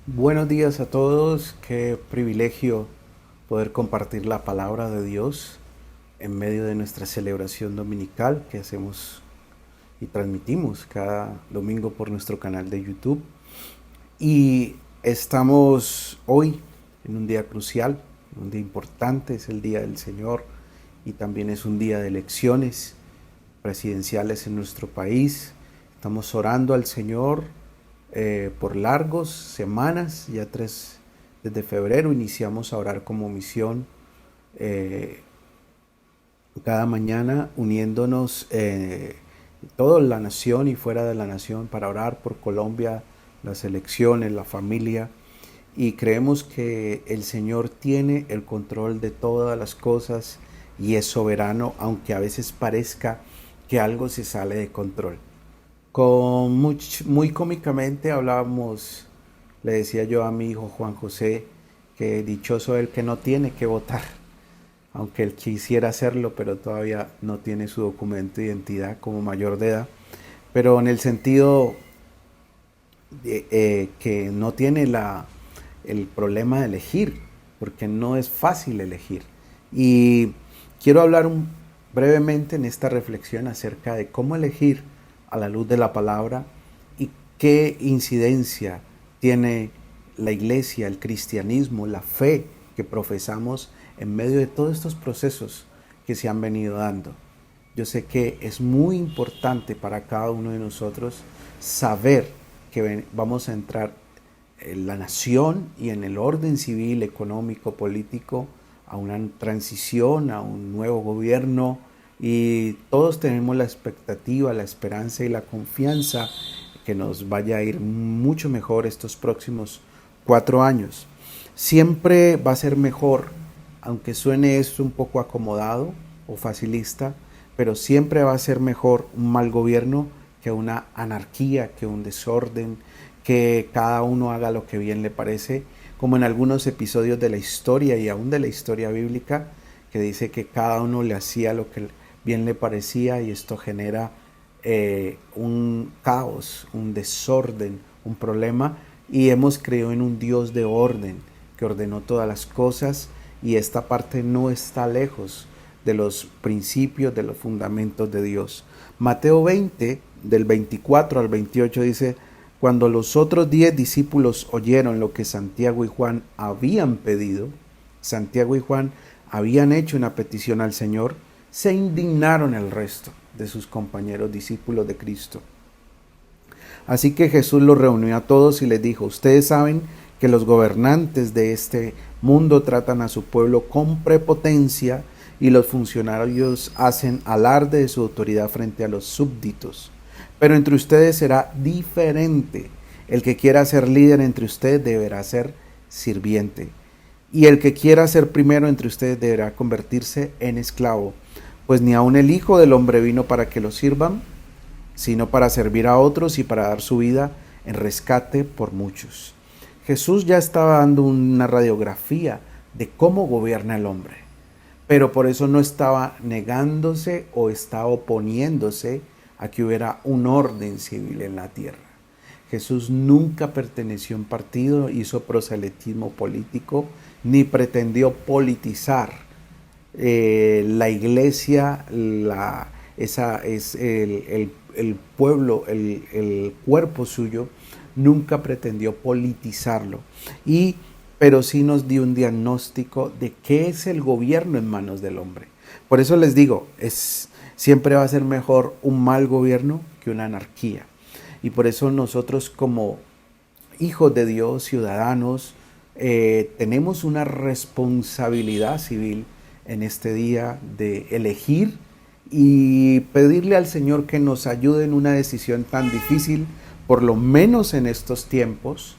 Buenos días a todos, qué privilegio poder compartir la palabra de Dios en medio de nuestra celebración dominical que hacemos y transmitimos cada domingo por nuestro canal de YouTube. Y estamos hoy en un día crucial, un día importante, es el Día del Señor y también es un día de elecciones presidenciales en nuestro país. Estamos orando al Señor por largos semanas, ya desde febrero iniciamos a orar como misión eh, cada mañana uniéndonos toda la nación y fuera de la nación para orar por Colombia, las elecciones, la familia. Y creemos que el Señor tiene el control de todas las cosas y es soberano, aunque a veces parezca que algo se sale de control. Muy cómicamente hablábamos, le decía yo a mi hijo Juan José, que dichoso el que no tiene que votar, aunque él quisiera hacerlo, pero todavía no tiene su documento de identidad como mayor de edad, pero en el sentido de, que no tiene el problema de elegir, porque no es fácil elegir. Y quiero hablar brevemente en esta reflexión acerca de cómo elegir a la luz de la palabra y qué incidencia tiene la iglesia, el cristianismo, la fe que profesamos en medio de todos estos procesos que se han venido dando. Yo sé que es muy importante para cada uno de nosotros saber que vamos a entrar en la nación y en el orden civil, económico, político, a una transición, a un nuevo gobierno, y todos tenemos la expectativa, la esperanza y la confianza que nos vaya a ir mucho mejor estos próximos 4 años. Siempre va a ser mejor, aunque suene esto un poco acomodado o facilista, pero siempre va a ser mejor un mal gobierno que una anarquía, que un desorden, que cada uno haga lo que bien le parece, como en algunos episodios de la historia y aún de la historia bíblica, que dice que cada uno le hacía lo que bien le parecía y esto genera un caos, un desorden, un problema, y hemos creído en un Dios de orden que ordenó todas las cosas, y esta parte no está lejos de los principios, de los fundamentos de Dios. Mateo 20, del 24 al 28 dice: cuando los otros 10 discípulos oyeron lo que Santiago y Juan habían pedido, Santiago y Juan habían hecho una petición al Señor, se indignaron el resto de sus compañeros discípulos de Cristo. Así que Jesús los reunió a todos y les dijo: ustedes saben que los gobernantes de este mundo tratan a su pueblo con prepotencia y los funcionarios hacen alarde de su autoridad frente a los súbditos. Pero entre ustedes será diferente. El que quiera ser líder entre ustedes deberá ser sirviente. Y el que quiera ser primero entre ustedes deberá convertirse en esclavo. Pues ni aun el Hijo del Hombre vino para que lo sirvan, sino para servir a otros y para dar su vida en rescate por muchos. Jesús ya estaba dando una radiografía de cómo gobierna el hombre, pero por eso no estaba negándose o estaba oponiéndose a que hubiera un orden civil en la tierra. Jesús nunca perteneció a un partido, hizo proselitismo político, ni pretendió politizar la iglesia, esa es el pueblo, el cuerpo suyo, nunca pretendió politizarlo. Pero sí nos dio un diagnóstico de qué es el gobierno en manos del hombre. Por eso les digo, siempre va a ser mejor un mal gobierno que una anarquía. Y por eso nosotros como hijos de Dios, ciudadanos, tenemos una responsabilidad civil en este día de elegir y pedirle al Señor que nos ayude en una decisión tan difícil, por lo menos en estos tiempos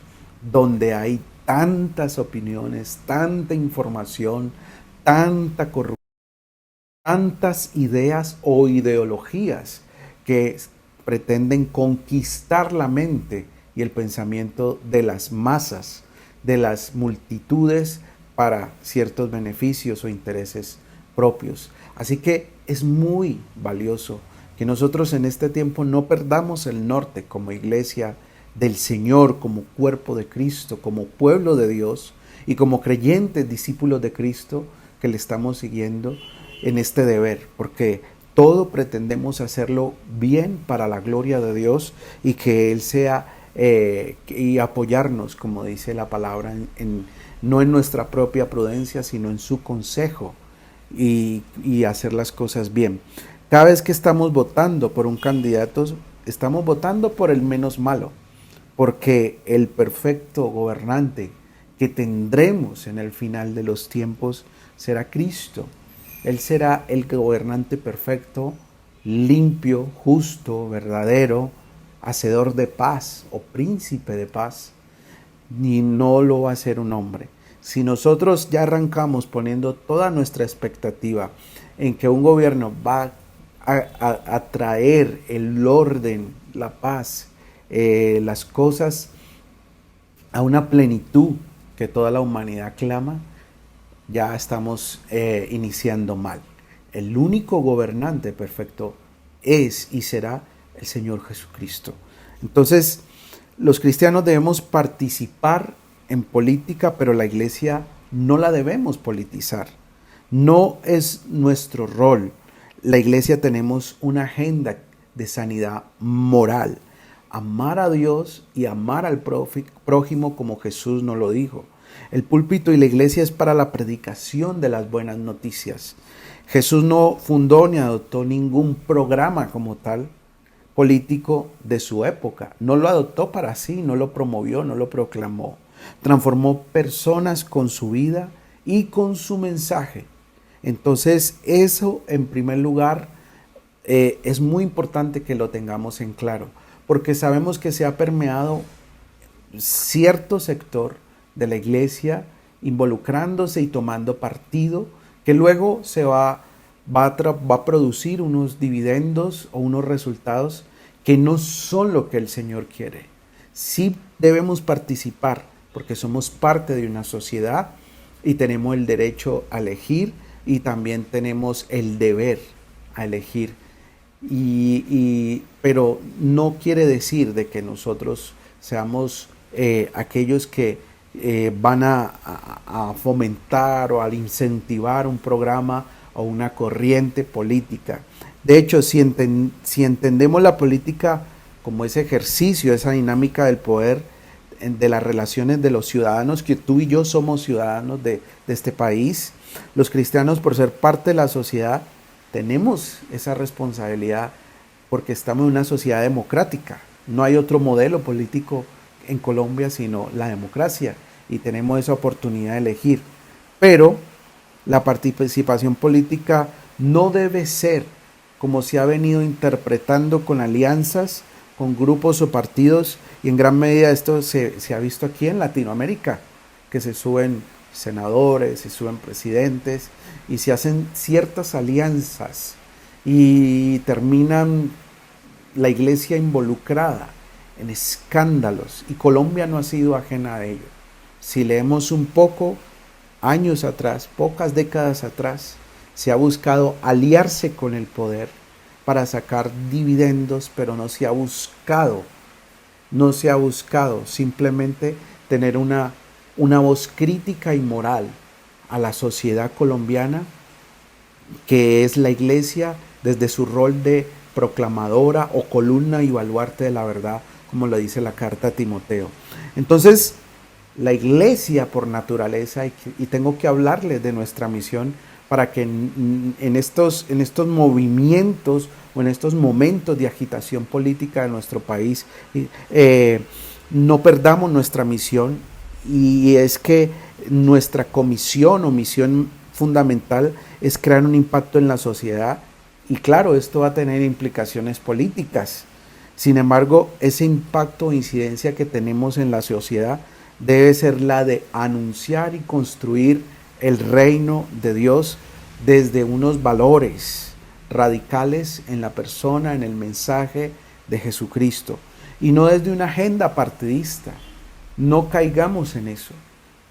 donde hay tantas opiniones, tanta información, tanta corrupción, tantas ideas o ideologías que pretenden conquistar la mente y el pensamiento de las masas, de las multitudes, para ciertos beneficios o intereses propios. Así que es muy valioso que nosotros en este tiempo no perdamos el norte como iglesia del Señor, como cuerpo de Cristo, como pueblo de Dios y como creyentes, discípulos de Cristo que le estamos siguiendo en este deber, porque todo pretendemos hacerlo bien para la gloria de Dios y que Él sea y apoyarnos, como dice la palabra, no en nuestra propia prudencia, sino en su consejo y hacer las cosas bien. Cada vez que estamos votando por un candidato, estamos votando por el menos malo, porque el perfecto gobernante que tendremos en el final de los tiempos será Cristo. Él será el gobernante perfecto, limpio, justo, verdadero, hacedor de paz o príncipe de paz, ni no lo va a ser un hombre. Si nosotros ya arrancamos poniendo toda nuestra expectativa en que un gobierno va a traer el orden, la paz, las cosas a una plenitud que toda la humanidad clama, ya estamos iniciando mal. El único gobernante perfecto es y será el Señor Jesucristo. Entonces, los cristianos debemos participar en política, pero la iglesia no la debemos politizar. No es nuestro rol. La iglesia tenemos una agenda de sanidad moral. Amar a Dios y amar al prójimo como Jesús nos lo dijo. El púlpito y la iglesia es para la predicación de las buenas noticias. Jesús no fundó ni adoptó ningún programa como tal político de su época. No lo adoptó para sí, no lo promovió, no lo proclamó. Transformó personas con su vida y con su mensaje. Entonces, eso en primer lugar es muy importante que lo tengamos en claro, porque sabemos que se ha permeado cierto sector de la iglesia involucrándose y tomando partido, que luego se va a producir unos dividendos o unos resultados que no son lo que el Señor quiere. Sí debemos participar porque somos parte de una sociedad y tenemos el derecho a elegir y también tenemos el deber a elegir. Pero no quiere decir de que nosotros seamos aquellos que van a fomentar o a incentivar un programa o una corriente política. De hecho, si entendemos la política como ese ejercicio, esa dinámica del poder, de las relaciones de los ciudadanos, que tú y yo somos ciudadanos de este país, los cristianos, por ser parte de la sociedad, tenemos esa responsabilidad porque estamos en una sociedad democrática. No hay otro modelo político en Colombia sino la democracia y tenemos esa oportunidad de elegir. Pero la participación política no debe ser como se ha venido interpretando con alianzas, con grupos o partidos, y en gran medida esto se ha visto aquí en Latinoamérica, que se suben senadores, se suben presidentes y se hacen ciertas alianzas y terminan la iglesia involucrada en escándalos, y Colombia no ha sido ajena a ello. Si leemos un poco, años atrás, pocas décadas atrás, se ha buscado aliarse con el poder para sacar dividendos, pero no se ha buscado simplemente tener una voz crítica y moral a la sociedad colombiana, que es la iglesia desde su rol de proclamadora o columna y baluarte de la verdad, como lo dice la carta a Timoteo. Entonces, la iglesia por naturaleza, y tengo que hablarles de nuestra misión para que en estos movimientos o en estos momentos de agitación política de nuestro país no perdamos nuestra misión, y es que nuestra comisión o misión fundamental es crear un impacto en la sociedad, y claro, esto va a tener implicaciones políticas. Sin embargo, ese impacto o incidencia que tenemos en la sociedad debe ser la de anunciar y construir el reino de Dios desde unos valores radicales en la persona, en el mensaje de Jesucristo, y no desde una agenda partidista. No caigamos en eso.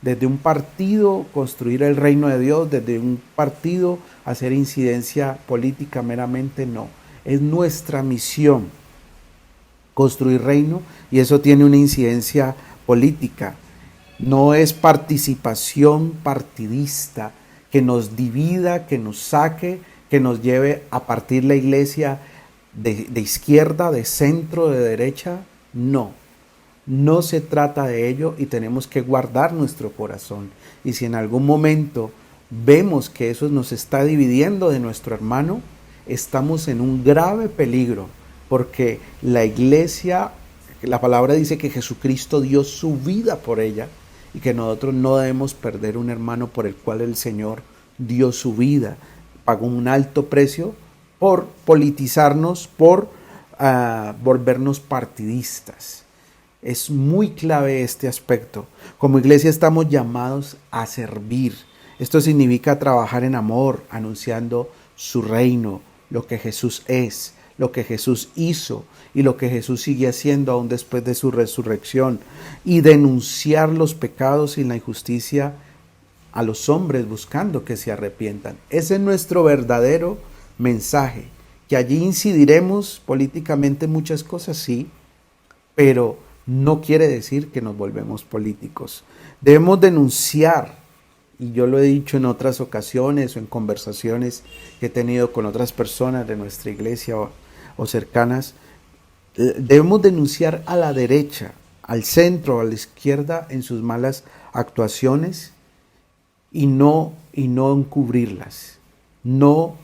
Desde un partido construir el reino de Dios, desde un partido hacer incidencia política meramente, no. Es nuestra misión construir reino, y eso tiene una incidencia política. No es participación partidista que nos divida, que nos saque, que nos lleve a partir la iglesia de izquierda, de centro, de derecha. No, no se trata de ello, y tenemos que guardar nuestro corazón. Y si en algún momento vemos que eso nos está dividiendo de nuestro hermano, estamos en un grave peligro, porque la iglesia, la palabra dice que Jesucristo dio su vida por ella, y que nosotros no debemos perder un hermano por el cual el Señor dio su vida, pagó un alto precio por politizarnos, por volvernos partidistas. Es muy clave este aspecto. Como iglesia estamos llamados a servir. Esto significa trabajar en amor, anunciando su reino, lo que Jesús es, lo que Jesús hizo y lo que Jesús sigue haciendo aún después de su resurrección, y denunciar los pecados y la injusticia a los hombres, buscando que se arrepientan. Ese es nuestro verdadero mensaje, que allí incidiremos políticamente en muchas cosas, sí, pero no quiere decir que nos volvemos políticos. Debemos denunciar, y yo lo he dicho en otras ocasiones o en conversaciones que he tenido con otras personas de nuestra iglesia o cercanas, debemos denunciar a la derecha, al centro, a la izquierda en sus malas actuaciones, y no encubrirlas, no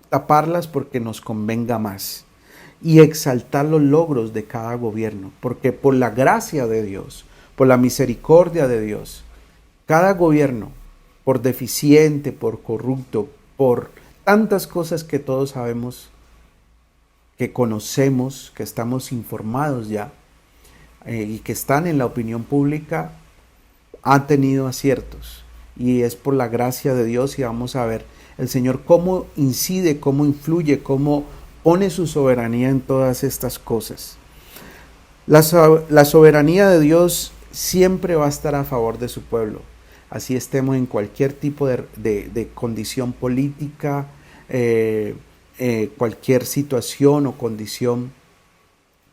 taparlas porque nos convenga más, y exaltar los logros de cada gobierno, porque por la gracia de Dios, por la misericordia de Dios, cada gobierno, por deficiente, por corrupto, por tantas cosas que todos sabemos, que conocemos, que estamos informados ya, y que están en la opinión pública, ha tenido aciertos, y es por la gracia de Dios. Y vamos a ver el Señor cómo incide, cómo influye, cómo pone su soberanía en todas estas cosas. La soberanía de Dios siempre va a estar a favor de su pueblo, así estemos en cualquier tipo de condición política, cualquier situación o condición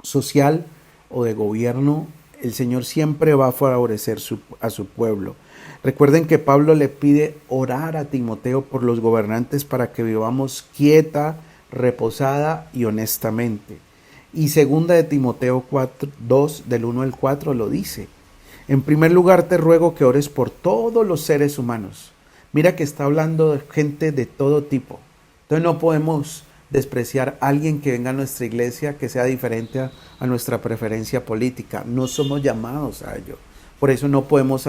social o de gobierno. El Señor siempre va a favorecer a su pueblo. Recuerden que Pablo le pide orar a Timoteo por los gobernantes para que vivamos quieta, reposada y honestamente. Y segunda de Timoteo 2 del 1 al 4 lo dice. En primer lugar te ruego que ores por todos los seres humanos. Mira que está hablando de gente de todo tipo. Entonces no podemos despreciar a alguien que venga a nuestra iglesia que sea diferente a nuestra preferencia política. No somos llamados a ello. Por eso no podemos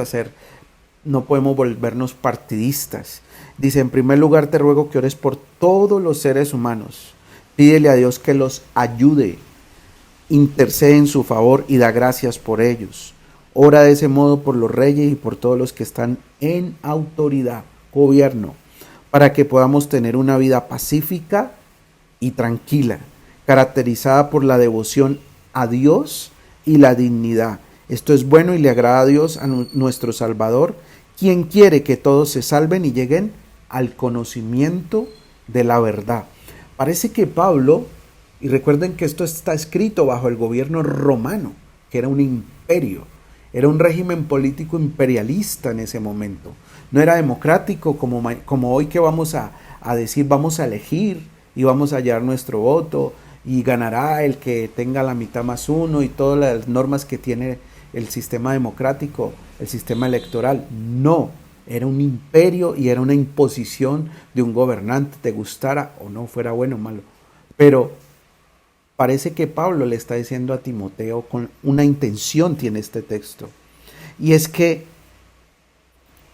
volvernos partidistas. Dice, en primer lugar te ruego que ores por todos los seres humanos. Pídele a Dios que los ayude, intercede en su favor y da gracias por ellos. Ora de ese modo por los reyes y por todos los que están en autoridad, gobierno, para que podamos tener una vida pacífica y tranquila, caracterizada por la devoción a Dios y la dignidad. Esto es bueno y le agrada a Dios, a nuestro Salvador, quien quiere que todos se salven y lleguen al conocimiento de la verdad. Parece que Pablo, y recuerden que esto está escrito bajo el gobierno romano, que era un imperio, era un régimen político imperialista en ese momento. No era democrático como hoy, que vamos a decir, vamos a elegir y vamos a hallar nuestro voto y ganará el que tenga la mitad más uno y todas las normas que tiene el sistema democrático, el sistema electoral. No, era un imperio y era una imposición de un gobernante, te gustara o no, fuera bueno o malo. Pero parece que Pablo le está diciendo a Timoteo, con una intención tiene este texto, y es que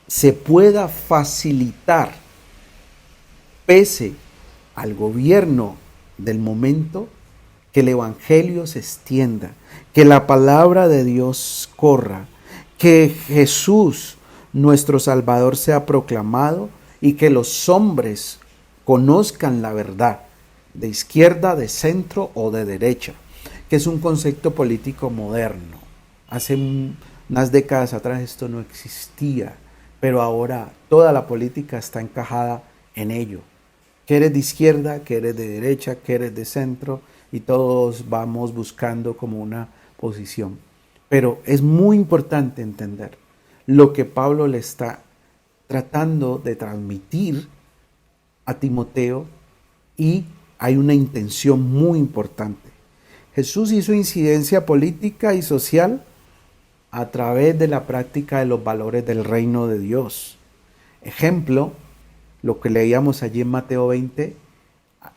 se pueda facilitar, pese al gobierno del momento, que el evangelio se extienda, que la palabra de Dios corra, que Jesús, nuestro Salvador, sea proclamado y que los hombres conozcan la verdad, de izquierda, de centro o de derecha, que es un concepto político moderno. Hace unas décadas atrás esto no existía, pero ahora toda la política está encajada en ello. Que eres de izquierda, que eres de derecha, que eres de centro, y todos vamos buscando como una posición. Pero es muy importante entender lo que Pablo le está tratando de transmitir a Timoteo, y hay una intención muy importante. Jesús hizo incidencia política y social a través de la práctica de los valores del reino de Dios. Ejemplo, lo que leíamos allí en Mateo 20,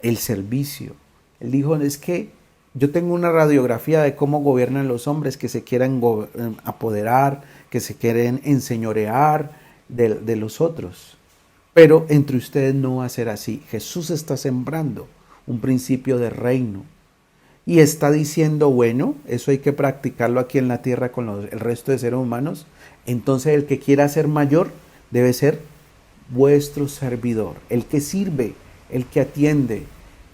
el servicio. Él dijo, es que yo tengo una radiografía de cómo gobiernan los hombres que se quieren apoderar, que se quieren enseñorear de los otros. Pero entre ustedes no va a ser así. Jesús está sembrando un principio de reino. Y está diciendo, bueno, eso hay que practicarlo aquí en la tierra con el resto de seres humanos. Entonces el que quiera ser mayor debe ser vuestro servidor. El que sirve, el que atiende,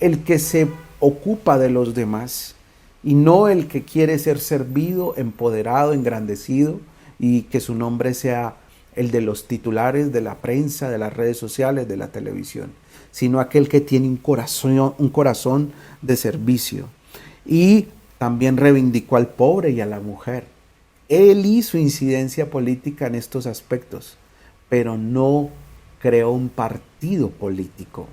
el que se ocupa de los demás. Y no el que quiere ser servido, empoderado, engrandecido y que su nombre sea el de los titulares de la prensa, de las redes sociales, de la televisión, sino aquel que tiene un corazón de servicio. Y también reivindicó al pobre y a la mujer. Él hizo incidencia política en estos aspectos, pero no creó un partido político,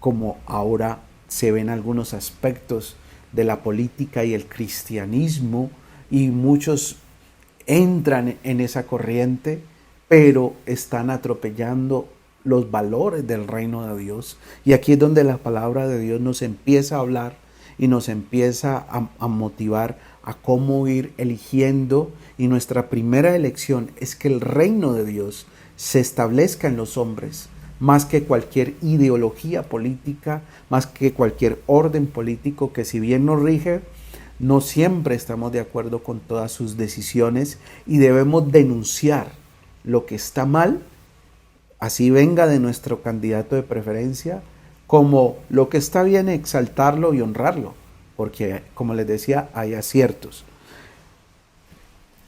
como ahora se ven algunos aspectos de la política y el cristianismo, y muchos entran en esa corriente, pero están atropellando los valores del reino de Dios. Y aquí es donde la palabra de Dios nos empieza a hablar y nos empieza a motivar a cómo ir eligiendo. Y nuestra primera elección es que el reino de Dios se establezca en los hombres, más que cualquier ideología política, más que cualquier orden político que, si bien nos rige, no siempre estamos de acuerdo con todas sus decisiones, y debemos denunciar lo que está mal, así venga de nuestro candidato de preferencia, como lo que está bien, exaltarlo y honrarlo, porque, como les decía, hay aciertos.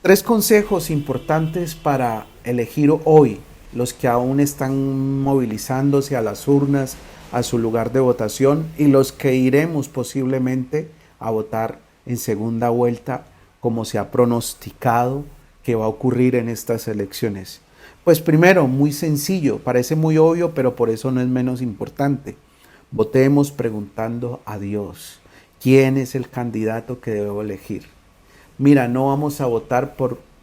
3 consejos importantes para elegir hoy, los que aún están movilizándose a las urnas, a su lugar de votación, y los que iremos posiblemente a votar en segunda vuelta, como se ha pronosticado que va a ocurrir en estas elecciones. Pues primero, muy sencillo, parece muy obvio, pero por eso no es menos importante. Votemos preguntando a Dios, ¿quién es el candidato que debo elegir? Mira, no vamos a votar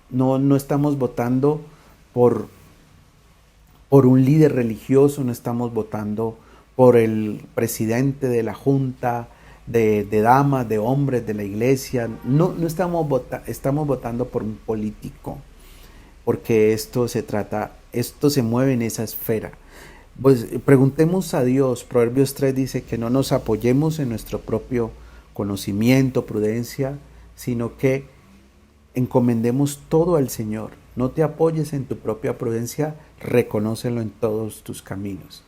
no estamos votando por un líder religioso, no estamos votando por el presidente de la junta de damas, de hombres de la iglesia. No estamos votando por un político, porque esto se mueve en esa esfera. Pues preguntemos a Dios. Proverbios 3 dice que no nos apoyemos en nuestro propio conocimiento, prudencia, sino que encomendemos todo al Señor. No te apoyes en tu propia prudencia, reconócelo en todos tus caminos.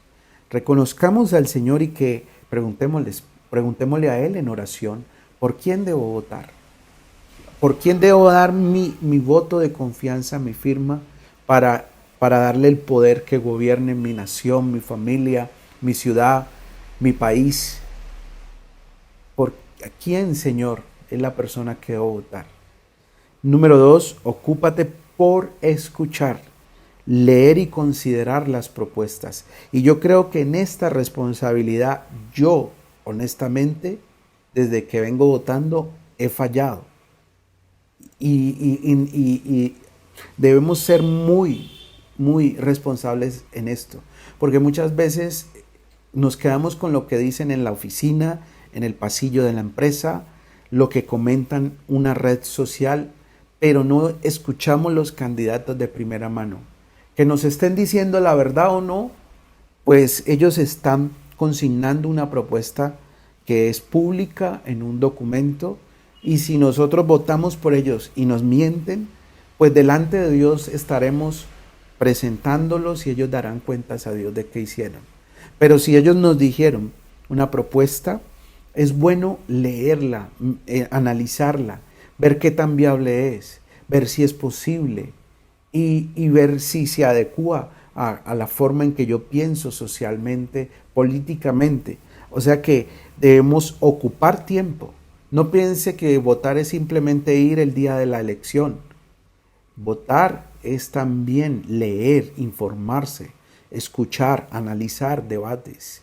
Reconozcamos al Señor y que preguntémosle a Él en oración, ¿por quién debo votar? ¿Por quién debo dar mi voto de confianza, mi firma, para darle el poder que gobierne mi nación, mi familia, mi ciudad, mi país? ¿Por quién, Señor, es la persona que debo votar? Número 2, ocúpate por escuchar, leer y considerar las propuestas. Y yo creo que en esta responsabilidad, yo, honestamente, desde que vengo votando, he fallado. Y debemos ser muy, muy responsables en esto, porque muchas veces nos quedamos con lo que dicen en la oficina, en el pasillo de la empresa, lo que comentan una red social, pero no escuchamos los candidatos de primera mano. Que nos estén diciendo la verdad o no, pues ellos están consignando una propuesta que es pública en un documento, y si nosotros votamos por ellos y nos mienten, pues delante de Dios estaremos presentándolos y ellos darán cuentas a Dios de qué hicieron. Pero si ellos nos dijeron una propuesta, es bueno leerla, analizarla, ver qué tan viable es, ver si es posible y ver si se adecúa a la forma en que yo pienso socialmente, políticamente. O sea que debemos ocupar tiempo. No piense que votar es simplemente ir el día de la elección. Votar es también leer, informarse, escuchar, analizar debates,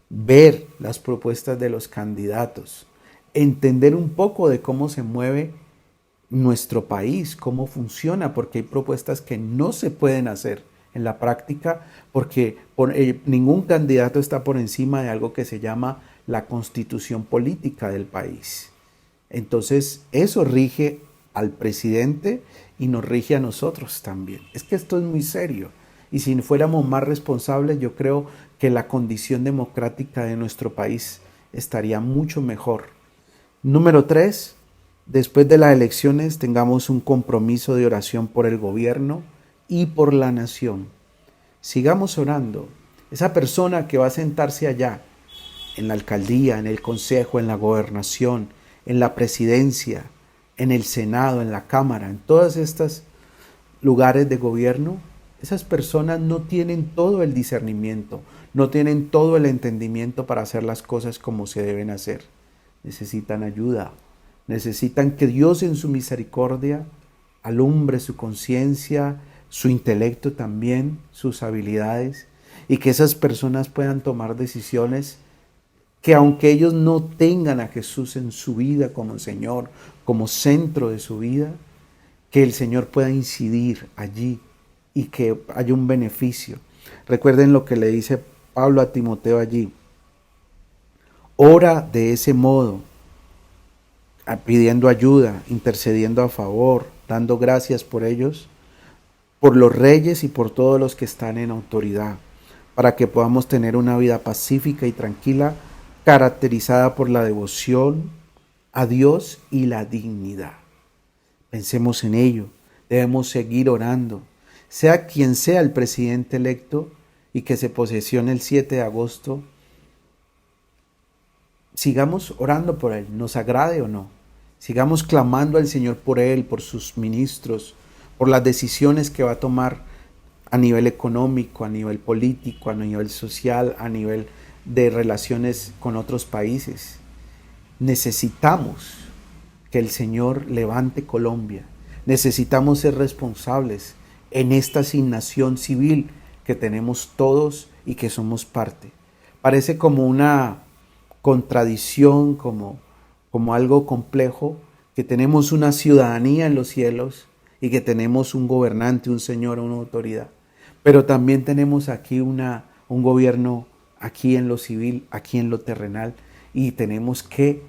ver las propuestas de los candidatos, entender un poco de cómo se mueve nuestro país, cómo funciona, porque hay propuestas que no se pueden hacer en la práctica, porque ningún candidato está por encima de algo que se llama la constitución política del país. Entonces, eso rige al presidente y nos rige a nosotros también. Es que esto es muy serio. Y si fuéramos más responsables, yo creo que la condición democrática de nuestro país estaría mucho mejor. Número 3, después de las elecciones tengamos un compromiso de oración por el gobierno y por la nación. Sigamos orando. Esa persona que va a sentarse allá, en la alcaldía, en el consejo, en la gobernación, en la presidencia, en el Senado, en la Cámara, en todos estos lugares de gobierno, esas personas no tienen todo el discernimiento, no tienen todo el entendimiento para hacer las cosas como se deben hacer. Necesitan ayuda, necesitan que Dios en su misericordia alumbre su conciencia, su intelecto también, sus habilidades, y que esas personas puedan tomar decisiones que aunque ellos no tengan a Jesús en su vida como Señor, como centro de su vida, que el Señor pueda incidir allí y que haya un beneficio. Recuerden lo que le dice Pablo a Timoteo allí. Ora de ese modo, pidiendo ayuda, intercediendo a favor, dando gracias por ellos, por los reyes y por todos los que están en autoridad, para que podamos tener una vida pacífica y tranquila, caracterizada por la devoción a Dios y la dignidad. Pensemos en ello, debemos seguir orando, sea quien sea el presidente electo y que se posesione el 7 de agosto, sigamos orando por él, nos agrade o no, sigamos clamando al Señor por él, por sus ministros, por las decisiones que va a tomar a nivel económico, a nivel político, a nivel social, a nivel de relaciones con otros países. Necesitamos que el Señor levante Colombia. Necesitamos ser responsables en esta asignación civil que tenemos todos y que somos parte. Parece como una contradicción, como algo complejo, que tenemos una ciudadanía en los cielos y que tenemos un gobernante, un señor, una autoridad. Pero también tenemos aquí un gobierno aquí en lo civil, aquí en lo terrenal, y tenemos que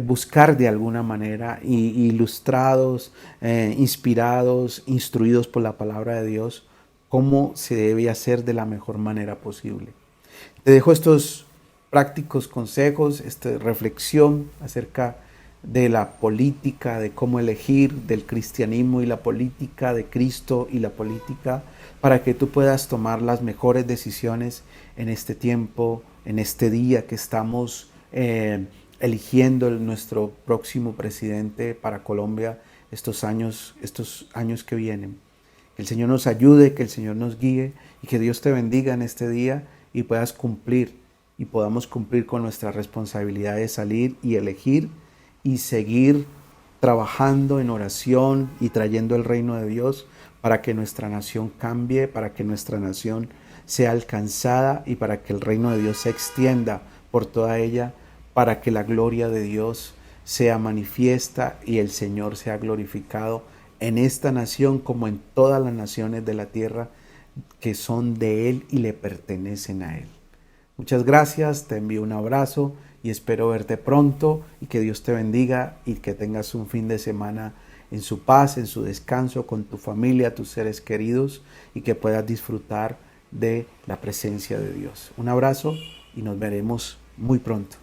buscar de alguna manera, ilustrados, inspirados, instruidos por la palabra de Dios, cómo se debe hacer de la mejor manera posible. Te dejo estos prácticos consejos, esta reflexión acerca de la política, de cómo elegir, del cristianismo y la política, de Cristo y la política, para que tú puedas tomar las mejores decisiones en este tiempo, en este día que estamos eligiendo nuestro próximo presidente para Colombia estos años que vienen. Que el Señor nos ayude, que el Señor nos guíe y que Dios te bendiga en este día y puedas cumplir y podamos cumplir con nuestra responsabilidad de salir y elegir y seguir trabajando en oración y trayendo el reino de Dios para que nuestra nación cambie, para que nuestra nación sea alcanzada y para que el reino de Dios se extienda por toda ella, para que la gloria de Dios sea manifiesta y el Señor sea glorificado en esta nación como en todas las naciones de la tierra que son de Él y le pertenecen a Él. Muchas gracias, te envío un abrazo y espero verte pronto y que Dios te bendiga y que tengas un fin de semana en su paz, en su descanso, con tu familia, tus seres queridos y que puedas disfrutar de la presencia de Dios. Un abrazo y nos veremos muy pronto.